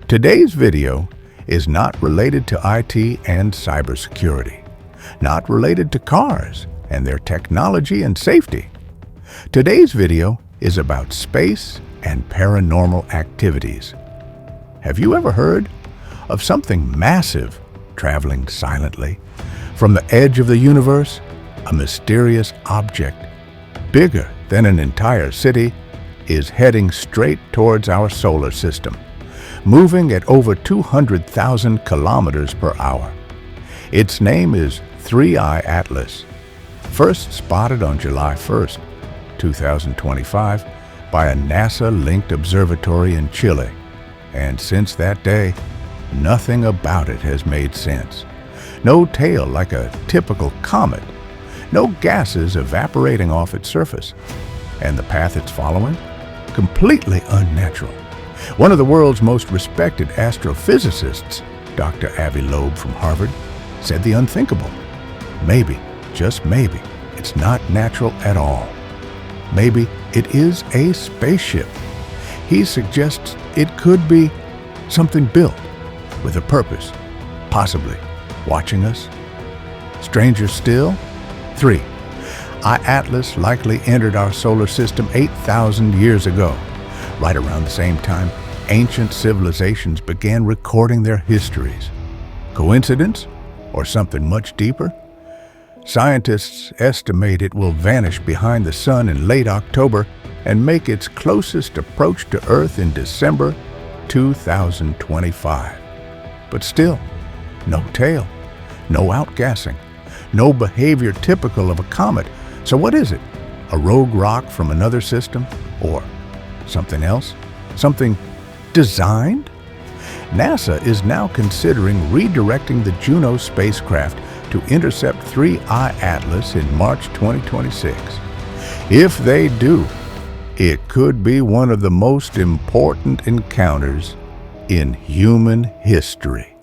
Today's video is not related to IT and cybersecurity, not related to cars and their technology and safety. Today's video is about space and paranormal activities. Have you ever heard of something massive traveling silently? From the edge of the universe, a mysterious object, bigger than an entire city, is heading straight towards our solar system, moving at over 200,000 kilometers per hour. Its name is 3I Atlas, first spotted on July 1st, 2025, by a NASA-linked observatory in Chile. And since that day, nothing about it has made sense. No tail like a typical comet, no gases evaporating off its surface, and the path it's following? Completely unnatural. One of the world's most respected astrophysicists, Dr. Avi Loeb from Harvard, said the unthinkable. Maybe, just maybe, it's not natural at all. Maybe it is a spaceship. He suggests it could be something built with a purpose, possibly watching us. Stranger still, 3I Atlas likely entered our solar system 8,000 years ago. Right around the same time, ancient civilizations began recording their histories. Coincidence? Or something much deeper? Scientists estimate it will vanish behind the sun in late October and make its closest approach to Earth in December 2025. But still, no tail, no outgassing, no behavior typical of a comet. So what is it? A rogue rock from another system? Or something else? Something designed? NASA is now considering redirecting the Juno spacecraft to intercept 3I Atlas in March 2026. If they do, it could be one of the most important encounters in human history.